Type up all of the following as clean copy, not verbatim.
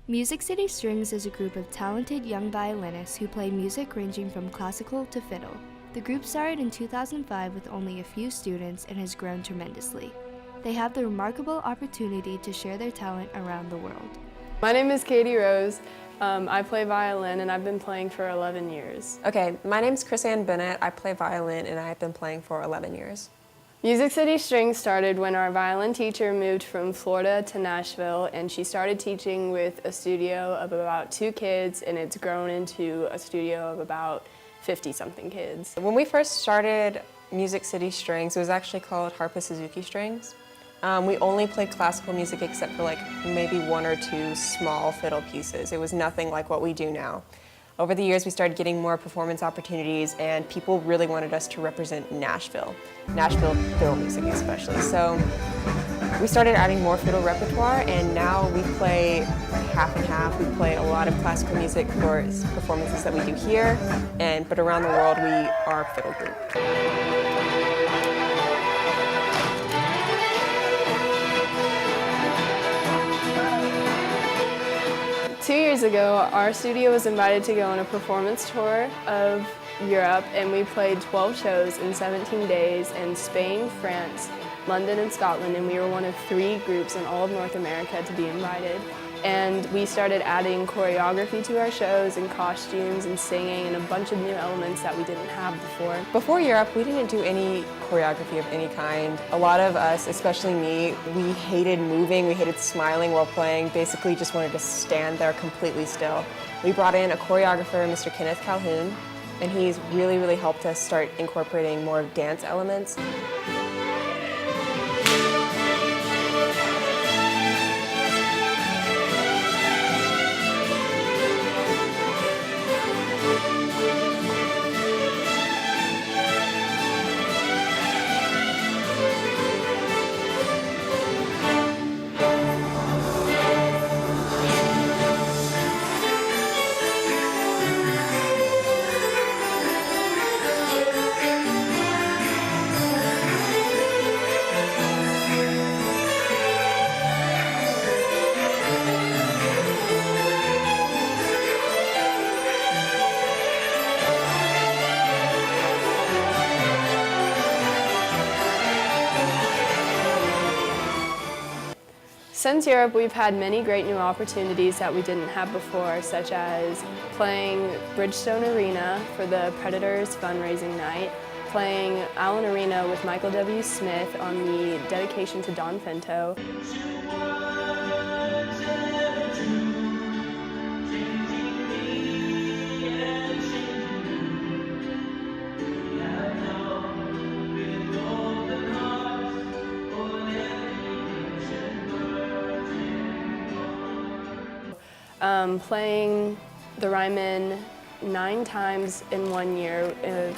Music City Strings is a group of talented young violinists who play music ranging from classical to fiddle. The group started in 2005 with only a few students and has grown tremendously. They have the remarkable opportunity to share their talent around the world. My name is Katie Rose. I play violin and I've been playing for 11 years. Okay, my name's Chris Ann Bennett. I play violin and I've been playing for 11 years. Music City Strings started when our violin teacher moved from Florida to Nashville, and she started teaching with a studio of about 2 kids, and it's grown into a studio of about 50-something kids. When we first started Music City Strings, it was actually called Harpa Suzuki Strings. We only played classical music except for like maybe 1 or 2 small fiddle pieces. It was nothing like what we do now. Over the years, we started getting more performance opportunities, and people really wanted us to represent Nashville fiddle music especially. So we started adding more fiddle repertoire, and now we play half and half. We play a lot of classical music for performances that we do here, but around the world, we are a fiddle group. 2 years ago, our studio was invited to go on a performance tour of Europe, and we played 12 shows in 17 days in Spain, France, London, and Scotland, and we were one of 3 groups in all of North America to be invited. And we started adding choreography to our shows and costumes and singing and a bunch of new elements that we didn't have before. Before Europe, we didn't do any choreography of any kind. A lot of us, especially me, we hated moving, we hated smiling while playing, basically just wanted to stand there completely still. We brought in a choreographer, Mr. Kenneth Calhoun, and he's really helped us start incorporating more dance elements. Since Europe, we've had many great new opportunities that we didn't have before, such as playing Bridgestone Arena for the Predators fundraising night, playing Allen Arena with Michael W. Smith on the dedication to Don Fento. Playing the Ryman 9 times in 1 year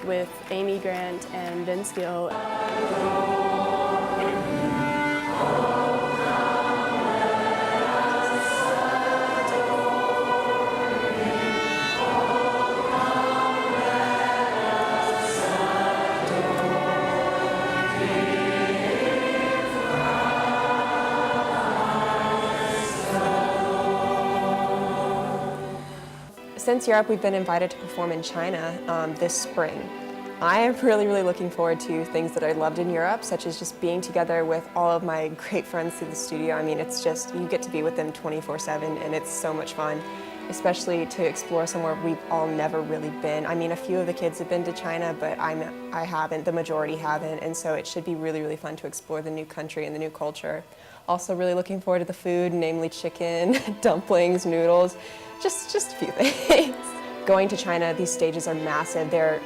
with Amy Grant and Vince Gill. Since Europe, we've been invited to perform in China this spring. I am really looking forward to things that I loved in Europe, such as just being together with all of my great friends through the studio. I mean, it's just, you get to be with them 24/7, and it's so much fun, especially to explore somewhere we've all never really been. I mean, a few of the kids have been to China, but I haven't, the majority haven't, and so it should be really fun to explore the new country and the new culture. Also really looking forward to the food, namely chicken, dumplings, noodles, just a few things. Going to China, these stages are massive. They're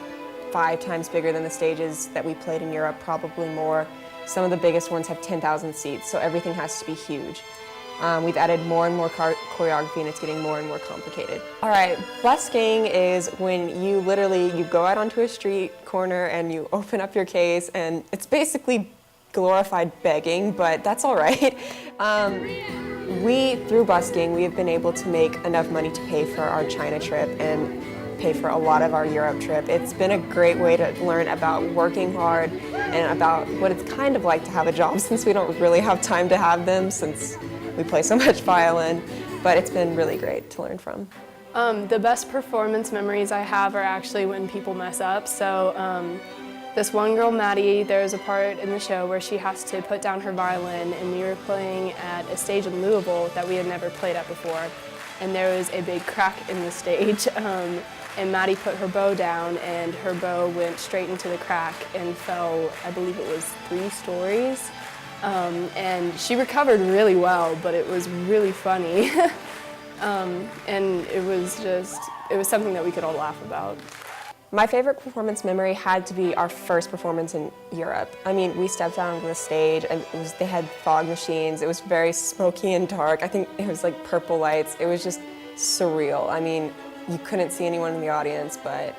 5 times bigger than the stages that we played in Europe, probably more. Some of the biggest ones have 10,000 seats, so everything has to be huge. We've added more and more choreography, and it's getting more and more complicated. All right, busking is when you go out onto a street corner and you open up your case, and it's basically glorified begging, but that's all right. Through busking, we have been able to make enough money to pay for our China trip and pay for a lot of our Europe trip. It's been a great way to learn about working hard and about what it's kind of like to have a job, since we don't really have time to have them since we play so much violin. but it's been really great to learn from. The best performance memories I have are actually when people mess up. So this one girl, Maddie, there's a part in the show where she has to put down her violin, and we were playing at a stage in Louisville that we had never played at before. And there was a big crack in the stage, and Maddie put her bow down, and her bow went straight into the crack and fell, I believe it was 3 stories. And she recovered really well, but it was really funny. And it was something that we could all laugh about. My favorite performance memory had to be our first performance in Europe. I mean, we stepped out onto the stage and they had fog machines. It was very smoky and dark. I think it was like purple lights. It was just surreal. I mean, you couldn't see anyone in the audience, but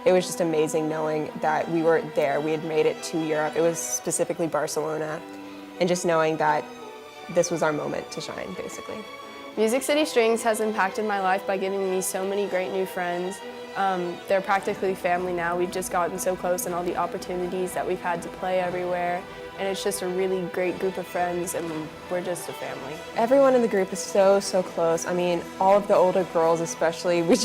it was just amazing knowing that we were there. We had made it to Europe. It was specifically Barcelona. And just knowing that this was our moment to shine, basically. Music City Strings has impacted my life by giving me so many great new friends. They're practically family now. We've just gotten so close, and all the opportunities that we've had to play everywhere. And it's just a really great group of friends, and we're just a family. Everyone in the group is so close. I mean, all of the older girls especially, we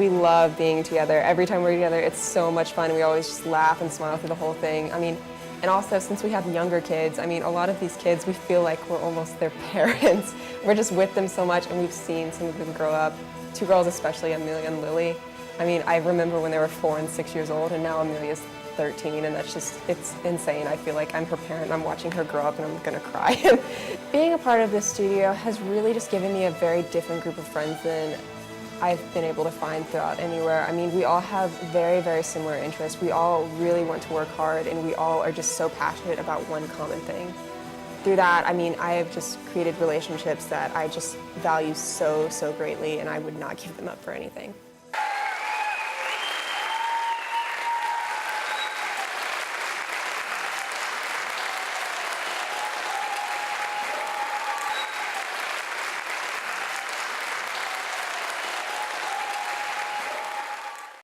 love being together. Every time we're together, it's so much fun. We always just laugh and smile through the whole thing. I mean, and also, since we have younger kids, I mean, a lot of these kids, we feel like we're almost their parents. We're just with them so much, and we've seen some of them grow up. 2 girls especially, Amelia and Lily. I mean, I remember when they were 4 and 6 years old, and now Amelia's 13, and it's insane. I feel like I'm her parent, and I'm watching her grow up, and I'm gonna cry. Being a part of this studio has really just given me a very different group of friends than I've been able to find throughout anywhere. I mean, we all have very similar interests. We all really want to work hard, and we all are just so passionate about one common thing. Through that, I mean, I have just created relationships that I just value so greatly, and I would not give them up for anything.